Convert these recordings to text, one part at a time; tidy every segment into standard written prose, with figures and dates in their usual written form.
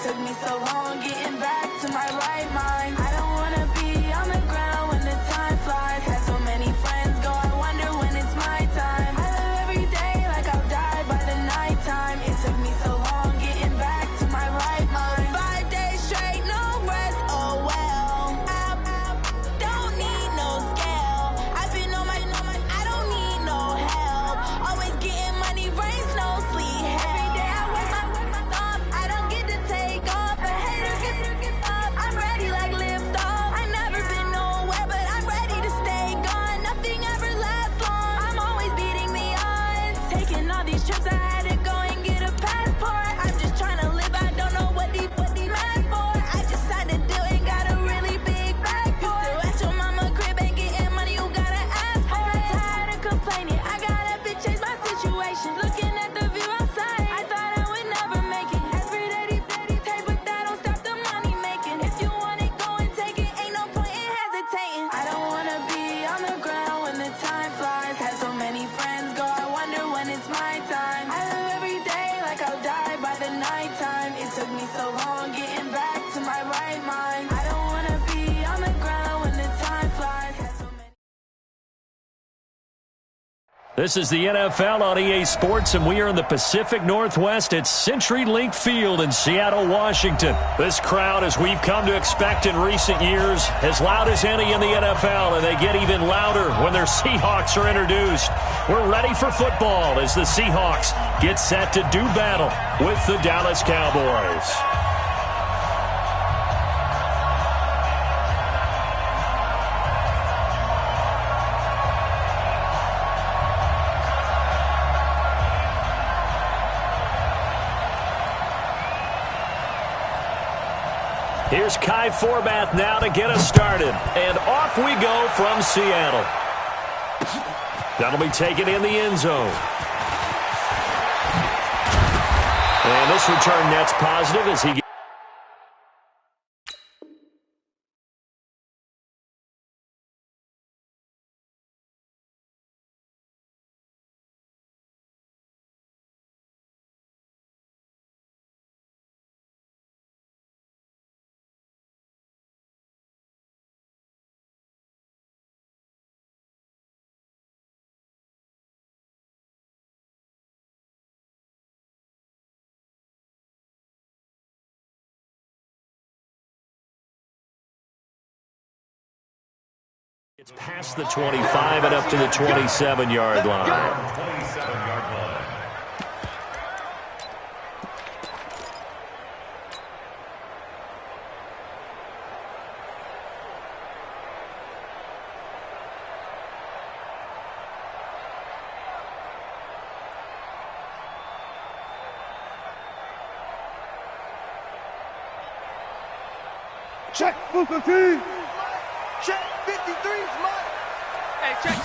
took me so long getting back to my right mind. I don't wanna be on the ground when the time flies. Had so many friends go, I wonder when it's my time. I live every day like I'll die by the nighttime. It took me so long getting back to my right mind. 5 days straight, no rest, oh well. I don't need no scale. I've been on my, I don't need no help. Always getting money, rains, no sleep. Every day I work my thumb. I don't get to take off, but haters get up. I'm ready like lift off. I never been nowhere, but I'm ready to stay gone. Nothing ever lasts long. I'm always beating the odds. Taking all these trips, I had to go and get a passport. I'm just trying to live, I don't know what the mad for. I just had to do it, got a really big bag for it. Still at your mama crib, ain't getting money, you gotta ask for it. I got tired of complaining, I gotta change my situation. Looking at the view outside, I thought I would never make it. Every day, but that don't stop the money making. If you want it, go and take it, ain't no point in hesitating. I don't wanna be on the ground when the time flies. Had so many friends go, I wonder when it's my time. I live every day like I'll die by the nighttime. It took me so long getting back to my right mind. I don't wanna be on the ground when the time flies. Had so many. This is the NFL on EA Sports, and we are in the Pacific Northwest at CenturyLink Field in Seattle, Washington. This crowd, as we've come to expect in recent years, as loud as any in the NFL, and they get even louder when their Seahawks are introduced. We're ready for football as the Seahawks get set to do battle with the Dallas Cowboys. Here's Kai Forbath now to get us started. And off we go from Seattle. That'll be taken in the end zone. And this return net's positive as he gets. It's past the 25 and up to the 27-yard line. Check, Booker T. Check, 53's mine. Hey, check.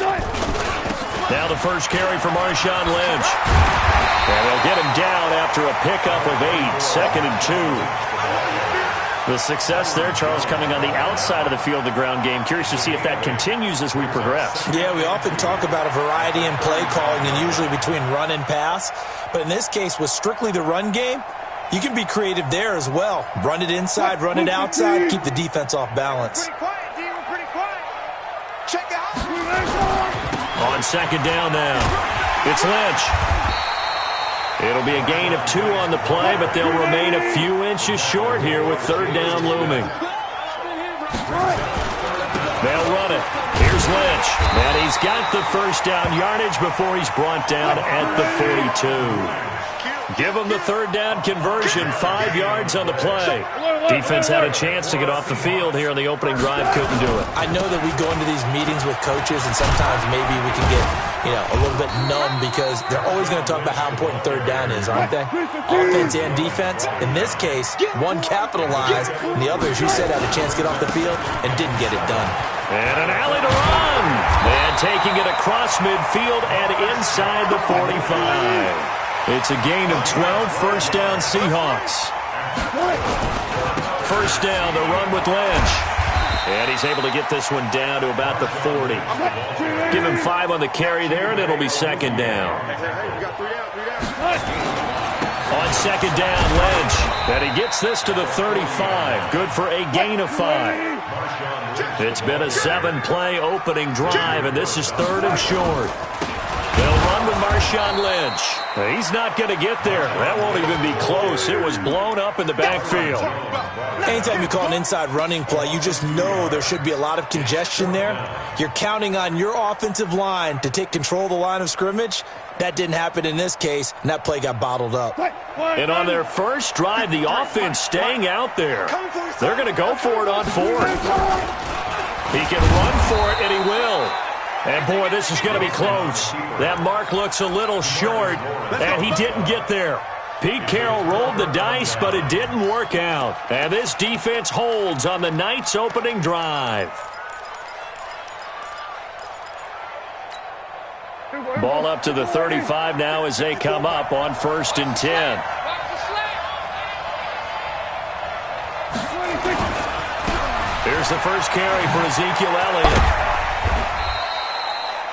Now the first carry for Marshawn Lynch. And they'll get him down after a pickup of 8, 2nd and 2. The success there, Charles, coming on the outside of the field, the ground game. Curious to see if that continues as we progress. Yeah, we often talk about a variety in play calling and usually between run and pass. But in this case, with strictly the run game, you can be creative there as well. Run it inside, run it outside, keep the defense off balance. Pretty quiet, D. We're pretty quiet. Check out. On second down now, it's Lynch. It'll be a gain of 2 on the play, but they'll remain a few inches short here with third down looming. They'll run it. Here's Lynch. And he's got the first down yardage before he's brought down at the 42. Give him the third down conversion, 5 yards on the play. Defense had a chance to get off the field here on the opening drive, couldn't do it. I know that we go into these meetings with coaches, and sometimes maybe we can get, a little bit numb because they're always going to talk about how important third down is, aren't they? Offense and defense. In this case, one capitalized, and the other, as you said, had a chance to get off the field and didn't get it done. And an alley to run. And taking it across midfield and inside the 45. It's a gain of 12, first down Seahawks. First down, the run with Lynch. And he's able to get this one down to about the 40. Give him 5 on the carry there, and it'll be second down. On second down, Lynch. And he gets this to the 35. Good for a gain of 5. It's been a 7-play opening drive, and this is 3rd and short. They'll run with Marshawn Lynch. He's not going to get there. That won't even be close. It was blown up in the backfield. Anytime you call an inside running play, you just know there should be a lot of congestion there. You're counting on your offensive line to take control of the line of scrimmage. That didn't happen in this case, and that play got bottled up. And on their first drive, the offense staying out there. They're going to go for it on 4th. He can run for it, and he will. And, boy, this is going to be close. That mark looks a little short, and he didn't get there. Pete Carroll rolled the dice, but it didn't work out. And this defense holds on the Knights' opening drive. Ball up to the 35 now as they come up on 1st and 10. Here's the first carry for Ezekiel Elliott.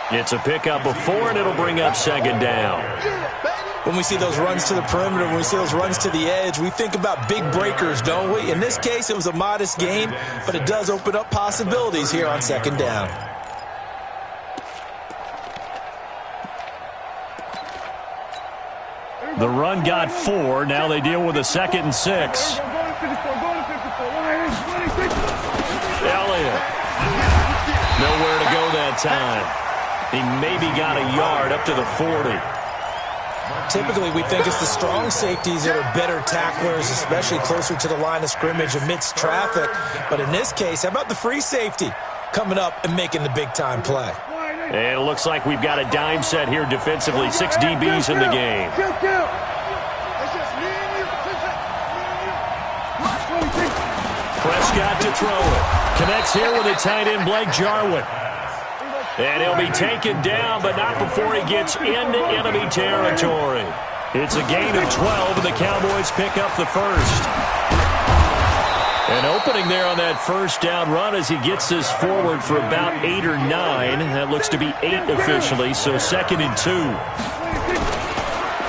It's a pickup of 4, and it'll bring up 2nd down. When we see those runs to the perimeter, when we see those runs to the edge, we think about big breakers, don't we? In this case, it was a modest gain, but it does open up possibilities here on 2nd down. The run got 4. Now they deal with a 2nd and 6. Elliott. Nowhere to go that time. He maybe got a yard up to the 40. Typically, we think it's the strong safeties that are better tacklers, especially closer to the line of scrimmage amidst traffic. But in this case, how about the free safety coming up and making the big-time play? And it looks like we've got a dime set here defensively. 6 DBs in the game. Prescott to throw it. Connects here with a tight end, Blake Jarwin. And he'll be taken down, but not before he gets into enemy territory. It's a gain of 12, and the Cowboys pick up the first. An opening there on that first down run as he gets this forward for about 8 or 9. That looks to be 8 officially, so 2nd and 2.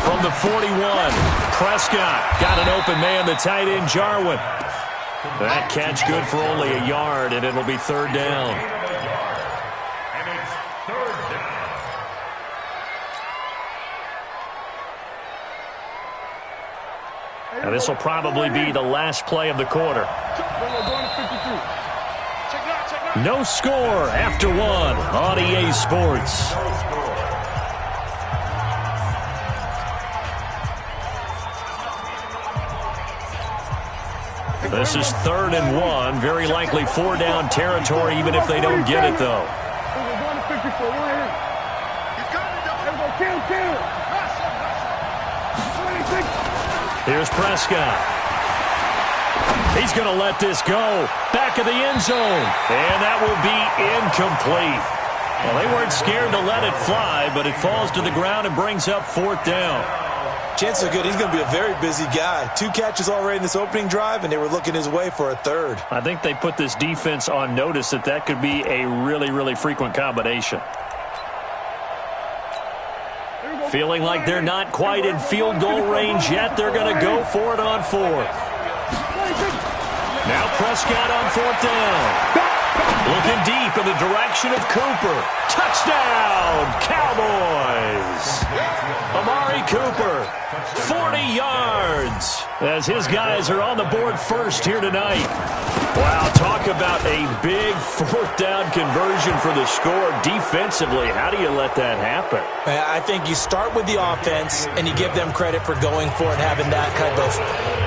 From the 41, Prescott got an open man, the tight end Jarwin. That catch good for only a yard, and it'll be 3rd down. Now this will probably be the last play of the quarter. No score after 1 on EA Sports. This is 3rd and 1. Very likely 4-down territory, even if they don't get it, though. Here's Prescott. He's going to let this go. Back of the end zone. And that will be incomplete. Well, they weren't scared to let it fly, but it falls to the ground and brings up 4th down. Chances are good he's going to be a very busy guy. 2 catches already in this opening drive, and they were looking his way for a 3rd. I think they put this defense on notice that could be a really, really frequent combination. Feeling like they're not quite in field goal range yet. They're going to go for it on 4th. Now Prescott on 4th down. Looking deep in the direction of Cooper. Touchdown, Cowboys. Amari Cooper, 40 yards as his guys are on the board first here tonight. Wow, talk about a big 4th down conversion for the score defensively. How do you let that happen? I think you start with the offense and you give them credit for going for it and having that kind of,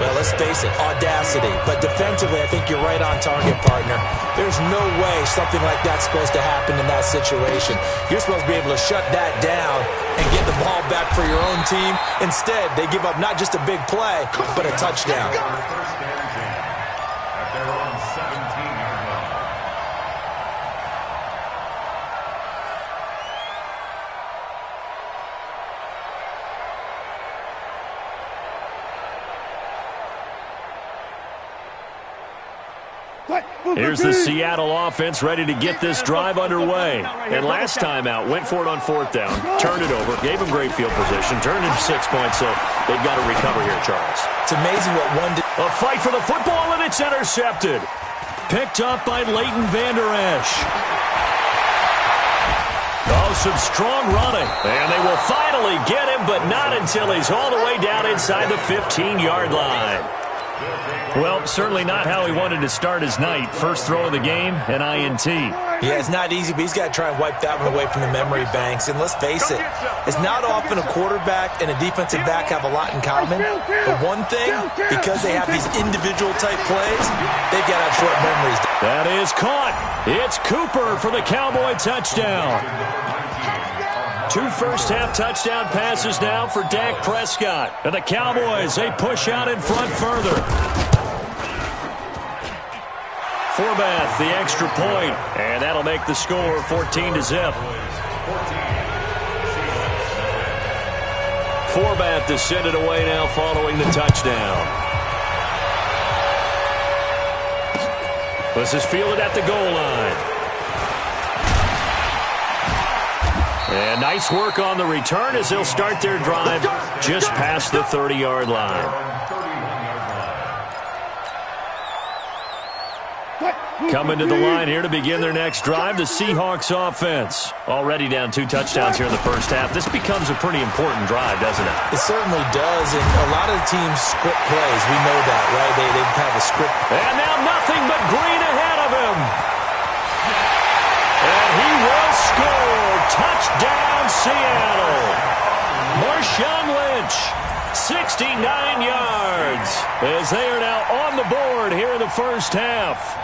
well, let's face it, audacity. But defensively, I think you're right on target, partner. There's no way something like that's supposed to happen in that situation. You're supposed to be able to shut that down and get the ball back for your own team. Instead, they give up not just a big play, but a touchdown. Here's the Seattle offense ready to get this drive underway. And last time out, went for it on 4th down, turned it over, gave them great field position, turned into 6 points, so they've got to recover here, Charles. It's amazing what one did. A fight for the football, and it's intercepted. Picked up by Leighton Vander Esch. Oh, some strong running. And they will finally get him, but not until he's all the way down inside the 15-yard line. Well, certainly not how he wanted to start his night. First throw of the game, an INT. Yeah, it's not easy, but he's got to try and wipe that one away from the memory banks. And let's face it, it's not often a quarterback and a defensive back have a lot in common. But one thing, because they have these individual type plays, they've got to have short memories. That is caught. It's Cooper for the Cowboy touchdown. 2 first-half touchdown passes now for Dak Prescott. And the Cowboys, they push out in front further. Forbath, the extra point, and that'll make the score 14-0. Forbath to send it away now following the touchdown. This is fielded at the goal line. And nice work on the return as they'll start their drive just past the 30-yard line. Coming to the line here to begin their next drive, the Seahawks offense. Already down 2 touchdowns here in the first half. This becomes a pretty important drive, doesn't it? It certainly does, and a lot of the teams script plays. We know that, right? They have a script. And now nothing but green ahead of him. And he will score. Touchdown, Seattle. Marshawn Lynch, 69 yards, as they are now on the board here in the first half.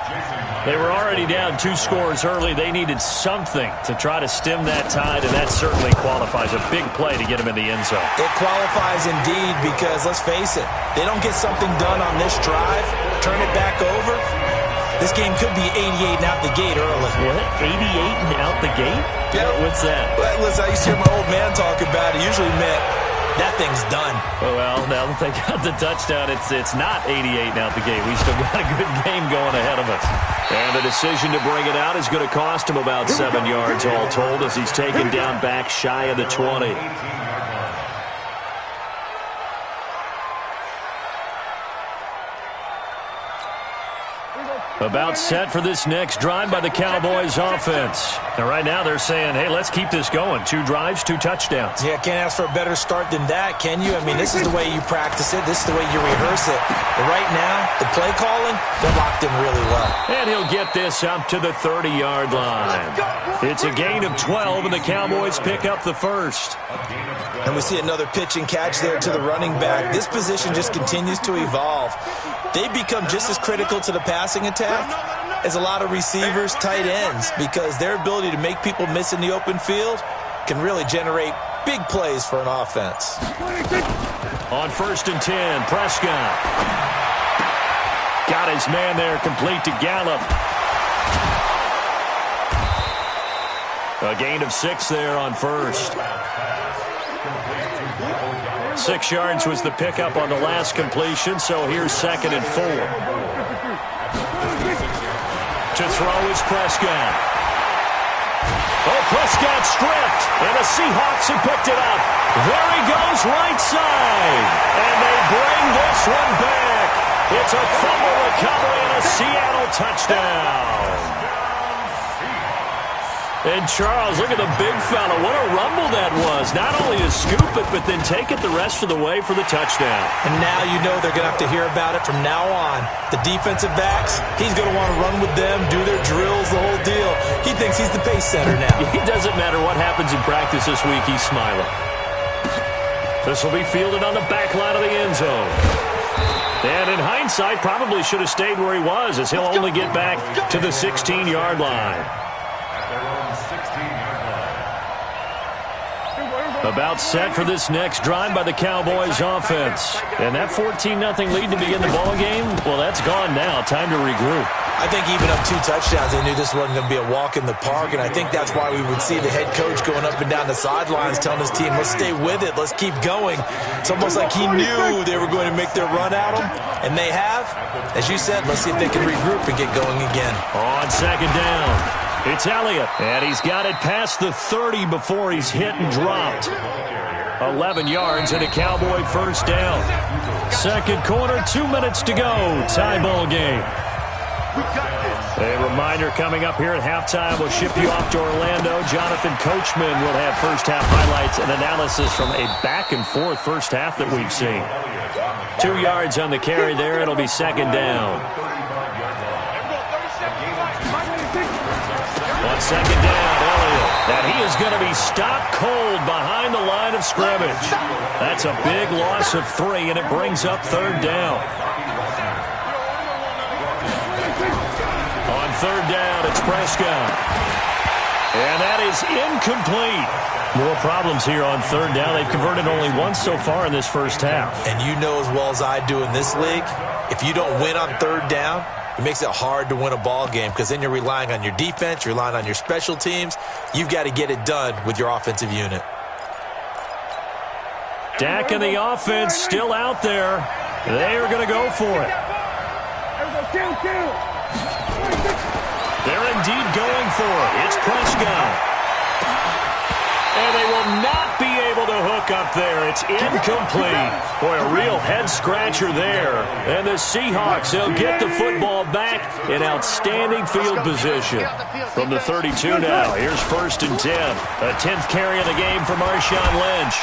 They were already down 2 scores early. They needed something to try to stem that tide, and that certainly qualifies. A big play to get them in the end zone. It qualifies indeed because, let's face it, they don't get something done on this drive, turn it back over. This game could be 88 and out the gate early. What? 88 and out the gate? Yeah. What's that? Well, listen, I used to hear my old man talk about it. Usually meant that thing's done. Well, now that they got the touchdown, it's not 88 and out the gate. We still got a good game going ahead of us. And the decision to bring it out is going to cost him about 7 yards all told as he's taken down back shy of the 20. About set for this next drive by the Cowboys offense. And right now they're saying, hey, let's keep this going. 2 drives, 2 touchdowns. Yeah, can't ask for a better start than that, can you? I mean, this is the way you practice it. This is the way you rehearse it. But right now, the play calling, they're locked in really well. And he'll get this up to the 30-yard line. It's a gain of 12, and the Cowboys pick up the first. And we see another pitch and catch there to the running back. This position just continues to evolve. They become just as critical to the passing attack as a lot of receivers, tight ends, because their ability to make people miss in the open field can really generate big plays for an offense. On 1st and 10, Prescott. Got his man there, complete to Gallup. A gain of 6 there on 1st. 6 yards was the pickup on the last completion, so here's 2nd and 4. To throw is Prescott. Oh, Prescott stripped, and the Seahawks have picked it up. There he goes, right side. And they bring this one back. It's a fumble recovery and a Seattle touchdown. And Charles, look at the big fella. What a rumble that was. Not only to scoop it, but then take it the rest of the way for the touchdown. And now you know they're going to have to hear about it from now on. The defensive backs, he's going to want to run with them, do their drills, the whole deal. He thinks he's the pace setter now. It doesn't matter what happens in practice this week, he's smiling. This will be fielded on the back line of the end zone. And in hindsight, probably should have stayed where he was, as he'll only get back to the 16-yard line. About set for this next drive by the Cowboys offense. And that 14-0 lead to begin the ballgame, well, that's gone now. Time to regroup. I think even up 2 touchdowns, they knew this wasn't going to be a walk in the park, and I think that's why we would see the head coach going up and down the sidelines telling his team, let's stay with it, let's keep going. It's almost like he knew they were going to make their run at him, and they have. As you said, let's see if they can regroup and get going again. On second down, it's Elliott, and he's got it past the 30 before he's hit and dropped. 11 yards and a Cowboy first down. Second quarter, 2 minutes to go. Tie ball game. A reminder coming up here at halftime, we'll ship you off to Orlando. Jonathan Coachman will have first-half highlights and analysis from a back-and-forth first half that we've seen. 2 yards on the carry there. It'll be second down. On second down, Elliott. And he is going to be stopped cold behind the line of scrimmage. That's a big loss of 3, and it brings up third down. On third down, it's Prescott. And that is incomplete. More problems here on third down. They've converted only once so far in this first half. And you know as well as I do in this league, if you don't win on third down, it makes it hard to win a ball game because then you're relying on your defense, you're relying on your special teams. You've got to get it done with your offensive unit. Dak and the offense still out there. They are going to go for it. They're indeed going for it. It's Prescott. And they will not be able to hook up there. It's incomplete. Boy, a real head-scratcher there. And the Seahawks, they'll get the football back in outstanding field position. From the 32 now, here's first and 10. A 10th carry of the game for Marshawn Lynch.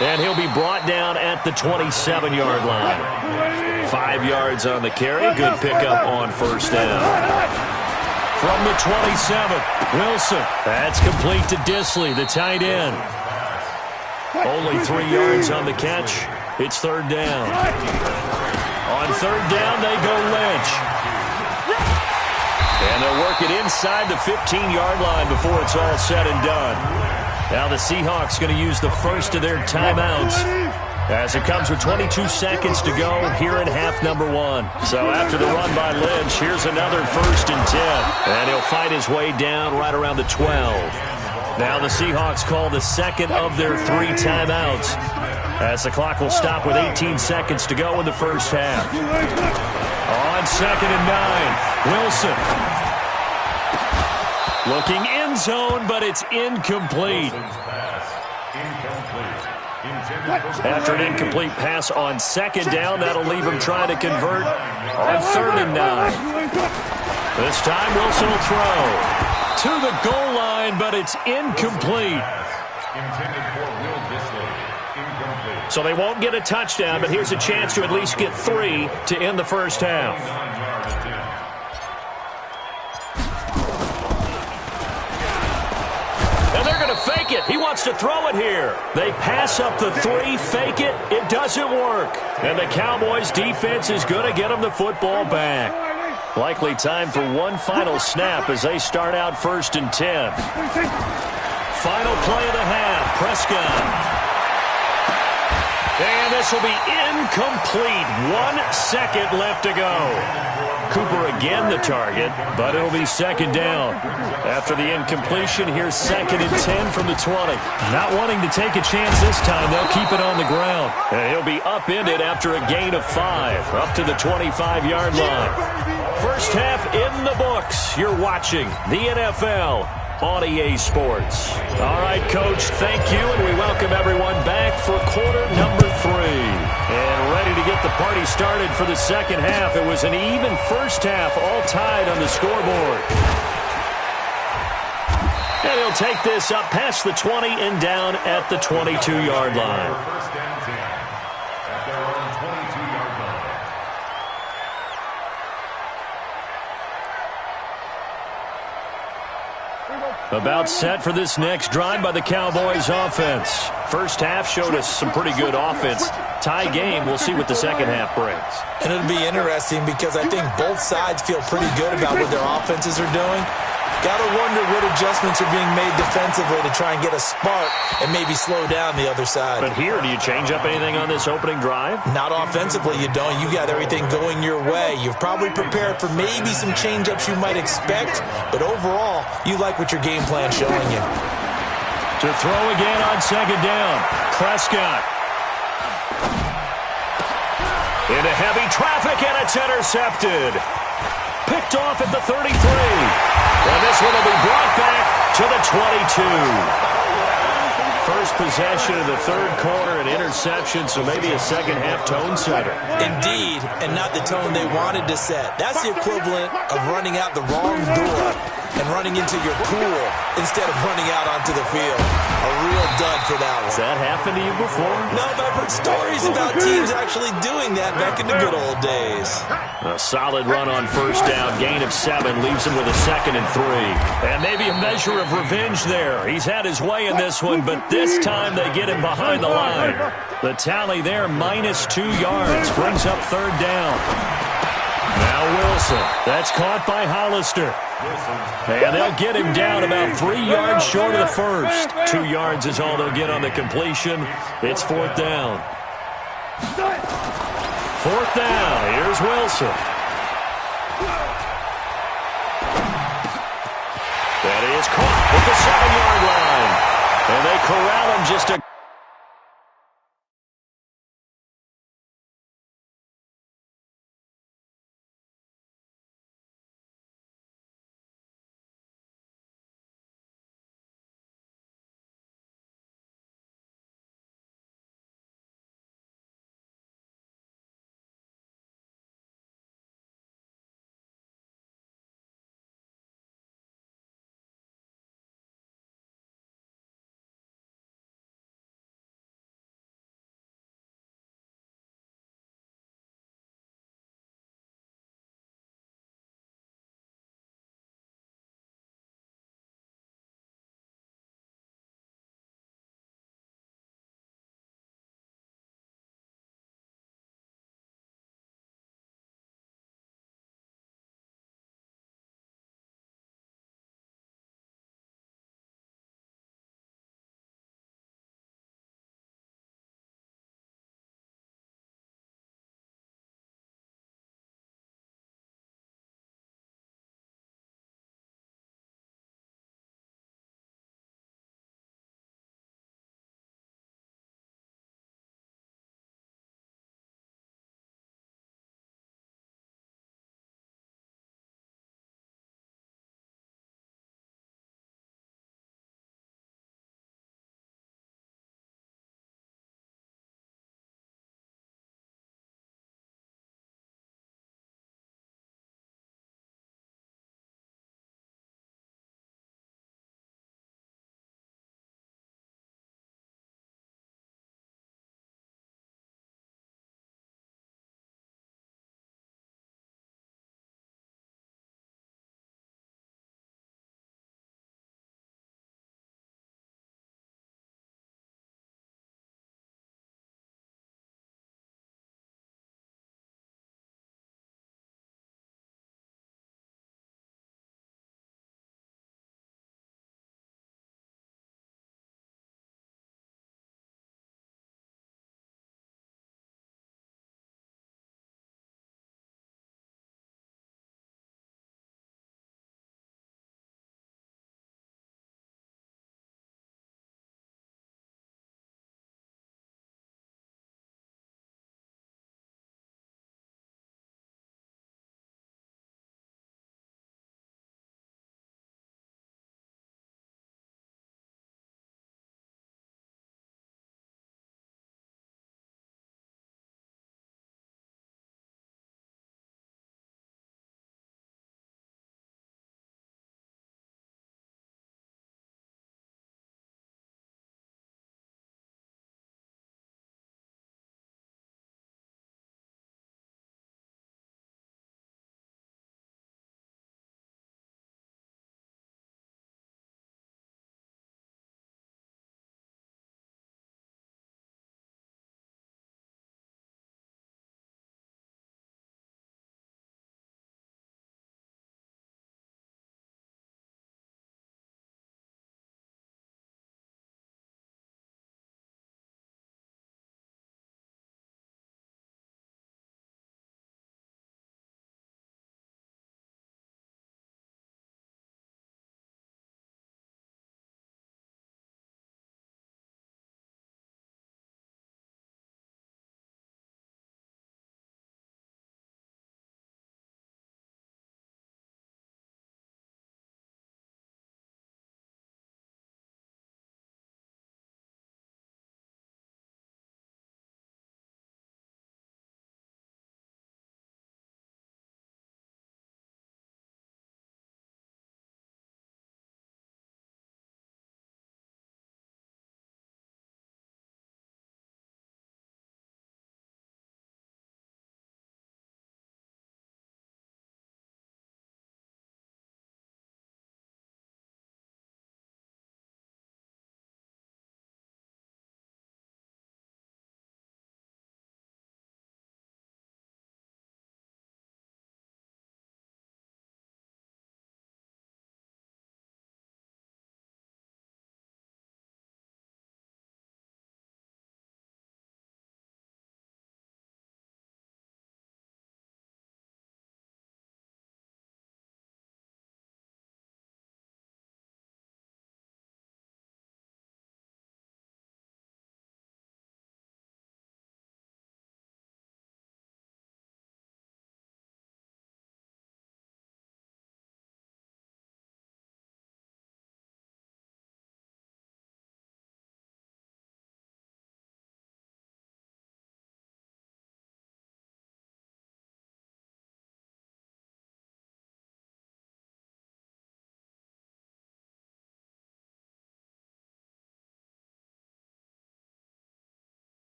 And he'll be brought down at the 27-yard line. 5 yards on the carry. Good pickup on first down. From the 27, Wilson. That's complete to Disley, the tight end. Only 3 yards on the catch. It's third down. On third down, they go Lynch. And they'll work it inside the 15-yard line before it's all said and done. Now the Seahawks going to use the first of their timeouts as it comes with 22 seconds to go here in half number 1. So after the run by Lynch, here's another first and 10. And he'll fight his way down right around the 12. Now the Seahawks call the second of their 3 timeouts as the clock will stop with 18 seconds to go in the first half. On second and 9, Wilson. Looking end zone, but it's incomplete. After an incomplete pass on second down, that'll leave him trying to convert on third and 9. This time Wilson will throw to the goal line, but it's incomplete. So they won't get a touchdown, but here's a chance to at least get 3 to end the first half. Fake it. He wants to throw it here. They pass up the 3, fake it. It doesn't work. And the Cowboys defense is going to get them the football back. Likely time for one final snap as they start out first and 10. Final play of the half. Prescott. And this will be incomplete. 1 second left to go. Cooper again the target, but it'll be second down. After the incompletion, here's second and 10 from the 20. Not wanting to take a chance this time, they'll keep it on the ground. And he'll be upended after a gain of 5, up to the 25-yard line. First half in the books. You're watching the NFL on EA Sports. All right, Coach, thank you, and we welcome everyone back for quarter number 3. And ready to get the party started for the second half. It was an even first half, all tied on the scoreboard. And he'll take this up past the 20 and down at the 22-yard line. About set for this next drive by the Cowboys offense. First half showed us some pretty good offense. Tie game, we'll see what the second half brings. And it'll be interesting because I think both sides feel pretty good about what their offenses are doing. Got to wonder what adjustments are being made defensively to try and get a spark and maybe slow down the other side. But here, do you change up anything on this opening drive? Not offensively, you don't. You got everything going your way. You've probably prepared for maybe some change-ups you might expect, but overall, you like what your game plan's showing you. To throw again on second down, Prescott. Into heavy traffic, and it's intercepted. Picked off at the 33. And this one will be brought back to the 22. First possession of the third quarter, an interception, so maybe a second-half tone setter. Indeed, and not the tone they wanted to set. That's the equivalent of running out the wrong door and running into your pool instead of running out onto the field. A real dud for that one. Has that happened to you before? No, but I've heard stories about teams actually doing that back in the good old days. A solid run on first down. Gain of 7 leaves him with a 2nd and 3. And maybe a measure of revenge there. He's had his way in this one, but this time they get him behind the line. The tally there, -2 yards, brings up third down. Now Wilson. That's caught by Hollister. And they'll get him down about 3 yards short of the first. 2 yards is all they'll get on the completion. It's fourth down. Fourth down. Here's Wilson. That is caught at the 7-yard line. And they corral him just a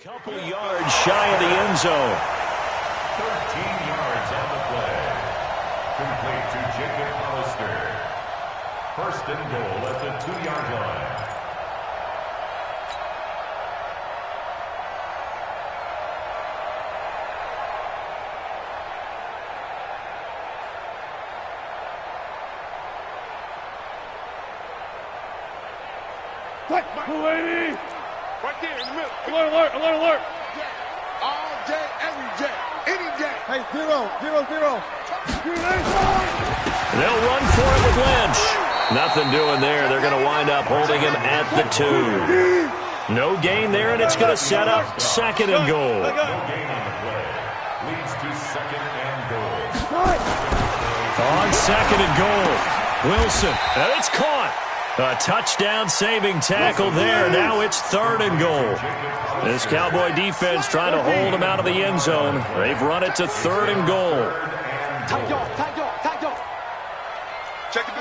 Couple yards shy of the end zone. 13 yards on the play. Complete to Jacob Hollister. First and goal at the 2-yard line. Right there in the middle. Alert. All day, every day, any day. Hey, 0. They'll run for it with Lynch. Nothing doing there. They're going to wind up holding him at the 2. No gain there, and it's going to set up second and goal. No gain on the play. Leads to second and goal. On second and goal, Wilson. And it's caught. A touchdown-saving tackle there. Now it's third and goal. This Cowboy defense trying to hold him out of the end zone. They've run it to third and goal. Tight y'all. Check it.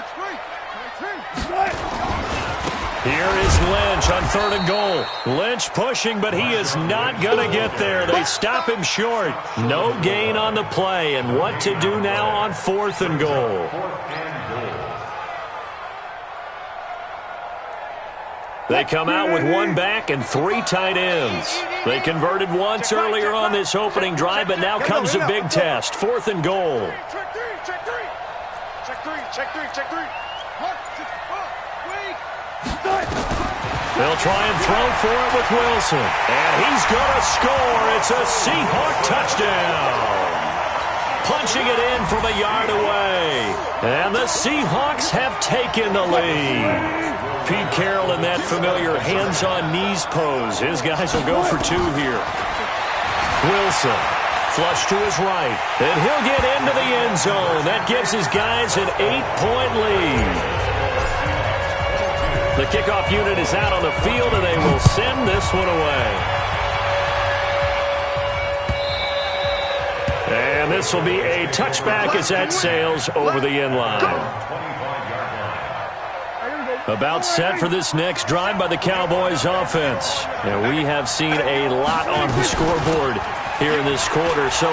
Here is Lynch on third and goal. Lynch pushing, but he is not going to get there. They stop him short. No gain on the play. And what to do now on fourth and goal? They come out with one back and 3 tight ends. They converted once earlier on this opening drive, but now comes a big test. Fourth and goal. Check three. They'll try and throw for it with Wilson. And he's going to score. It's a Seahawk touchdown. Punching it in from a yard away. And the Seahawks have taken the lead. Pete Carroll in that familiar hands-on-knees pose. His guys will go for 2 here. Wilson, flush to his right. And he'll get into the end zone. That gives his guys an 8-point lead. The kickoff unit is out on the field, and they will send this one away. And this will be a touchback as that sails over the end line. About set for this next drive by the Cowboys offense. And we have seen a lot on the scoreboard here in this quarter. So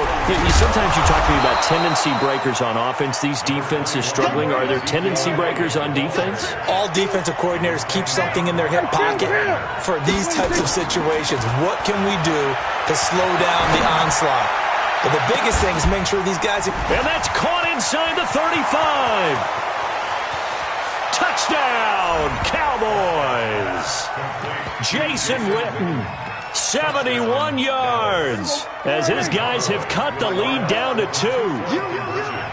sometimes you talk to me about tendency breakers on offense. These defenses struggling. Are there tendency breakers on defense? All defensive coordinators keep something in their hip pocket for these types of situations. What can we do to slow down the onslaught? But the biggest thing is making sure these guys... And that's caught inside the 35. Touchdown, Cowboys! Jason Witten, 71 yards, as his guys have cut the lead down to 2.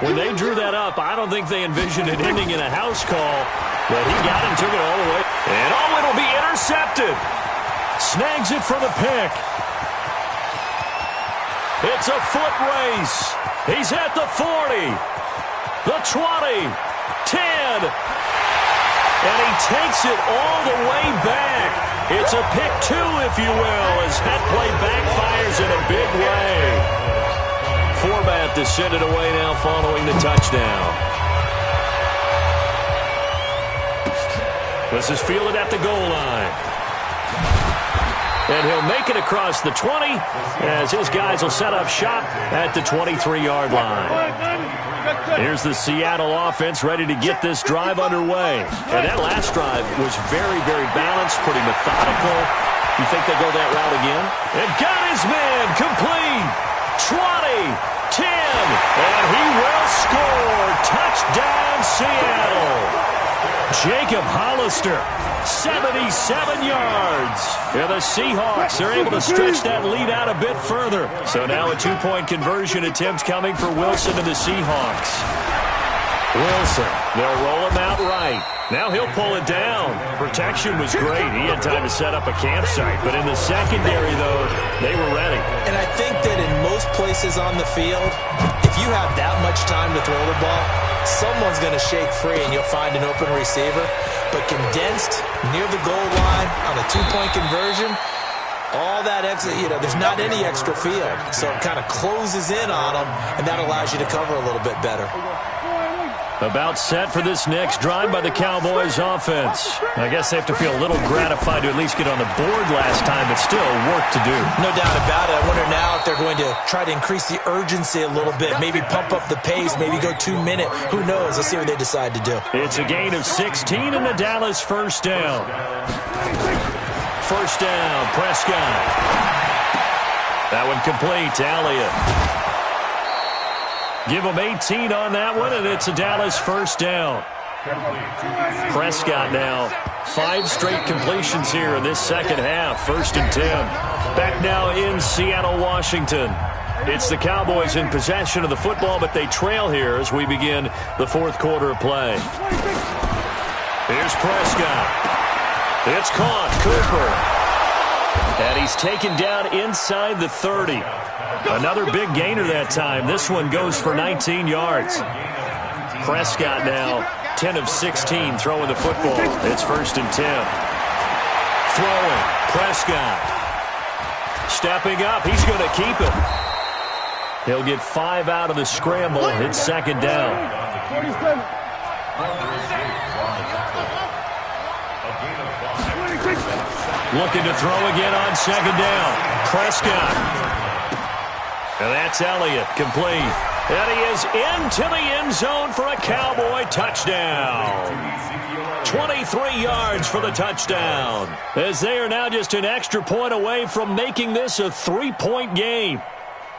When they drew that up, I don't think they envisioned it ending in a house call, but he got him, took it all the way. And it'll be intercepted. Snags it for the pick. It's a foot race. He's at the 40, the 20, 10, and he takes it all the way back. It's a pick 2, if you will, as that play backfires in a big way. Forbath to send it away now following the touchdown. This is fielded at the goal line. And he'll make it across the 20 as his guys will set up shop at the 23-yard line. Here's the Seattle offense ready to get this drive underway. And that last drive was very, very balanced, pretty methodical. You think they go that route again? And got his man complete. 20, 10, and he will score. Touchdown, Seattle. Jacob Hollister, 77 yards. And the Seahawks are able to stretch that lead out a bit further. So now a 2-point conversion attempt coming for Wilson and the Seahawks. Wilson, they'll roll him out right. Now he'll pull it down. Protection was great. He had time to set up a campsite. But in the secondary, though, they were ready. And I think that in most places on the field, if you have that much time to throw the ball, someone's going to shake free and you'll find an open receiver. But condensed near the goal line on a 2-point conversion, all that extra, there's not any extra field. So it kind of closes in on them, and that allows you to cover a little bit better. About set for this next drive by the Cowboys offense. I guess they have to feel a little gratified to at least get on the board last time, but still work to do. No doubt about it. I wonder now if they're going to try to increase the urgency a little bit, maybe pump up the pace, maybe go 2 minute. Who knows? Let's see what they decide to do. It's a gain of 16 and the Dallas first down. First down, Prescott. That one complete to Elliott. Give them 18 on that one, and it's a Dallas first down. Prescott now, 5 straight completions here in this second half. First and 10. Back now in Seattle, Washington. It's the Cowboys in possession of the football, but they trail here as we begin the fourth quarter of play. Here's Prescott. It's caught. Cooper. And he's taken down inside the 30. Another big gainer that time. This one goes for 19 yards. Prescott now 10 of 16 throwing the football. It's first and 10. Throwing. Prescott. Stepping up. He's going to keep it. He'll get 5 out of the scramble. It's second down. Looking to throw again on second down. Prescott. And that's Elliott, complete. And he is into the end zone for a Cowboy touchdown. 23 yards for the touchdown. As they are now just an extra point away from making this a 3-point game.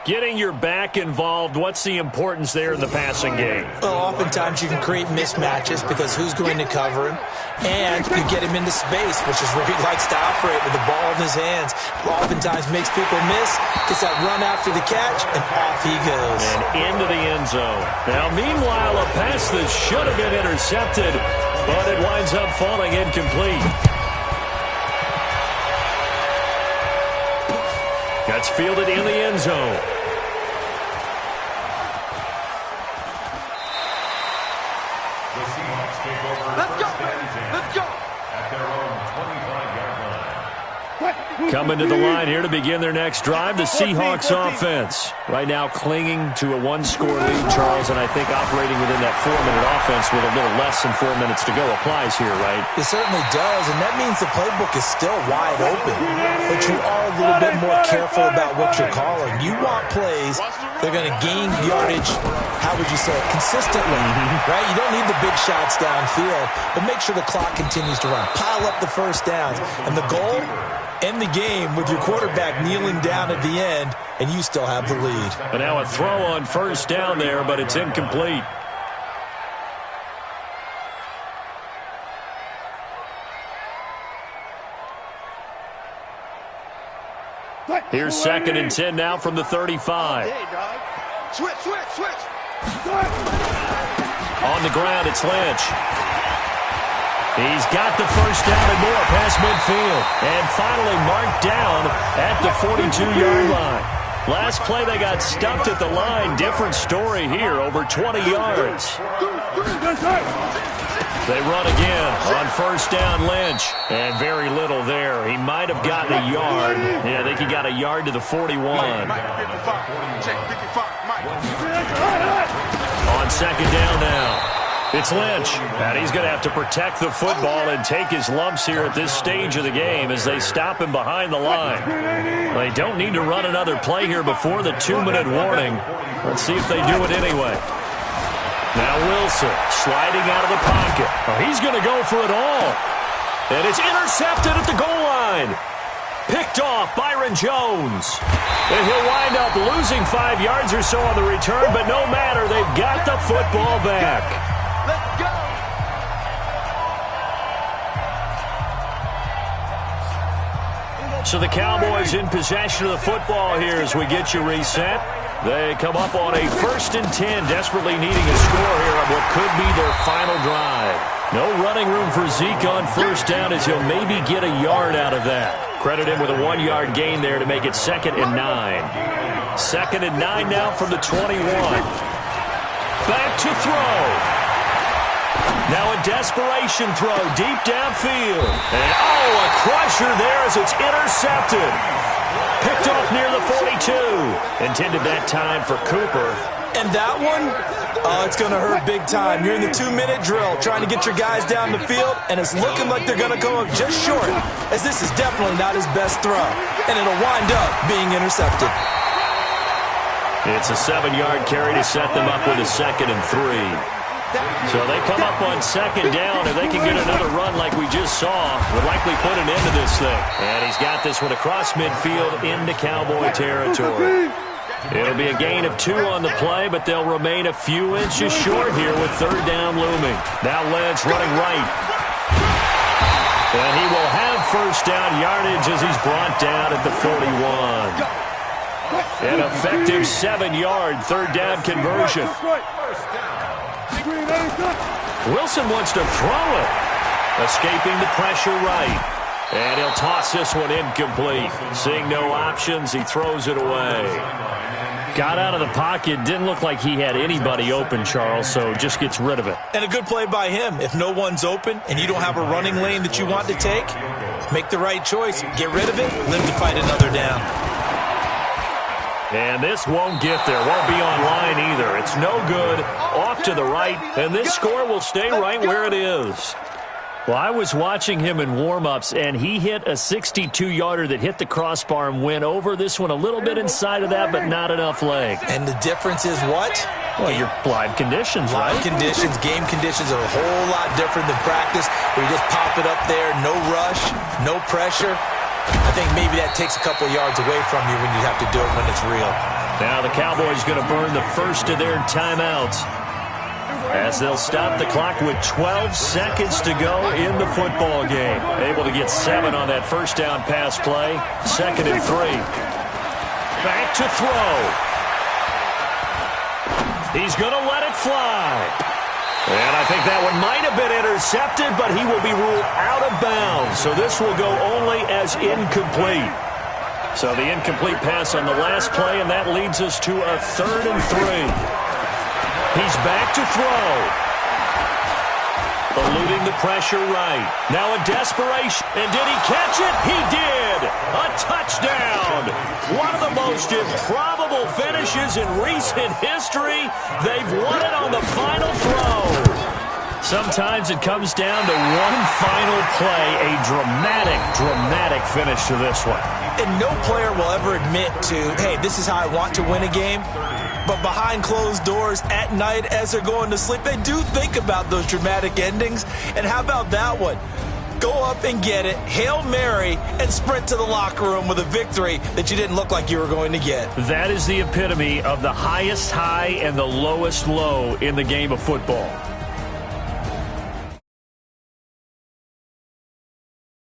Getting your back involved, what's the importance there in the passing game? Well, oftentimes you can create mismatches because who's going to cover him? And you get him into space, which is where he likes to operate with the ball in his hands. Oftentimes makes people miss, gets that run after the catch, and off he goes. And into the end zone. Now, meanwhile, a pass that should have been intercepted, but it winds up falling incomplete. That's fielded in the end zone. Coming to the line here to begin their next drive, the Seahawks offense. Right now clinging to a 1-score lead, Charles, and I think operating within that 4-minute offense with a little less than 4 minutes to go applies here, right? It certainly does, and that means the playbook is still wide open. But you are a little bit more careful about what you're calling. You want plays that are going to gain yardage, how would you say it, consistently, right? You don't need the big shots downfield, but make sure the clock continues to run. Pile up the first downs, and the goal, end the game with your quarterback kneeling down at the end, and you still have the lead. But now a throw on first down there, but it's incomplete. Here's second and 10 now from the 35. Switch. On the ground, it's Lynch. He's got the first down and more past midfield. And finally marked down at the 42-yard line. Last play they got stuffed at the line. Different story here, over 20 yards. They run again on first down, Lynch. And very little there. He might have gotten a yard. Yeah, I think he got a yard to the 41. On second down now. It's Lynch, and he's going to have to protect the football and take his lumps here at this stage of the game as they stop him behind the line. They don't need to run another play here before the 2-minute warning. Let's see if they do it anyway. Now Wilson sliding out of the pocket. Oh, he's going to go for it all. And it's intercepted at the goal line. Picked off Byron Jones. And he'll wind up losing 5 yards or so on the return, but no matter, they've got the football back. Let's go. So the Cowboys in possession of the football here as we get you reset. They come up on a first and 10, desperately needing a score here on what could be their final drive. No running room for Zeke on first down as he'll maybe get a yard out of that. Credit him with a 1-yard gain there to make it 2nd and 9. 2nd and 9 now from the 21. Back to throw. Now a desperation throw deep downfield. And a crusher there as it's intercepted. Picked off near the 42. Intended that time for Cooper. And that one, it's going to hurt big time. You're in the 2-minute drill trying to get your guys down the field, and it's looking like they're going to come up just short, as this is definitely not his best throw, and it'll wind up being intercepted. It's a 7-yard carry to set them up with a 2nd and 3. So they come up on 2nd down. If they can get another run like we just saw, would likely put an end to this thing. And he's got this one across midfield into Cowboy territory. It'll be a gain of 2 on the play, but they'll remain a few inches short here with 3rd down looming. Now Lentz running right. And he will have 1st down yardage as he's brought down at the 41. An effective 7-yard 3rd down conversion. Wilson wants to throw it. Escaping the pressure right. And he'll toss this one incomplete. Seeing no options, he throws it away. Got out of the pocket. Didn't look like he had anybody open, Charles, so just gets rid of it. And a good play by him. If no one's open and you don't have a running lane that you want to take, make the right choice. Get rid of it. Live to fight another down. And this won't get there. Won't be online either. It's no good. Off to the right. And this score will stay right where it is. Well, I was watching him in warm-ups, and he hit a 62-yarder that hit the crossbar and went over. This one a little bit inside of that, but not enough leg. And the difference is what? Well, your live conditions, right? Live conditions, game conditions are a whole lot different than practice, where you just pop it up there, no rush, no pressure. I think maybe that takes a couple yards away from you when you have to do it when it's real. Now the Cowboys going to burn the first of their timeouts as they'll stop the clock with 12 seconds to go in the football game. Able to get 7 on that 1st down pass play. 2nd and 3. Back to throw. He's going to let it fly. And I think that one might have been intercepted, but he will be ruled out of bounds. So this will go only as incomplete. So the incomplete pass on the last play, and that leads us to a 3rd and 3. He's back to throw. Eluding the pressure right. Now a desperation. And did he catch it? He did. A touchdown. One of the most improbable finishes in recent history. They've won it on the final throw. Sometimes it comes down to one final play. A dramatic finish to this one. And no player will ever admit to, hey, this is how I want to win a game. But behind closed doors at night as they're going to sleep, they do think about those dramatic endings. And how about that one? Go up and get it, Hail Mary, and sprint to the locker room with a victory that you didn't look like you were going to get. That is the epitome of the highest high and the lowest low in the game of football.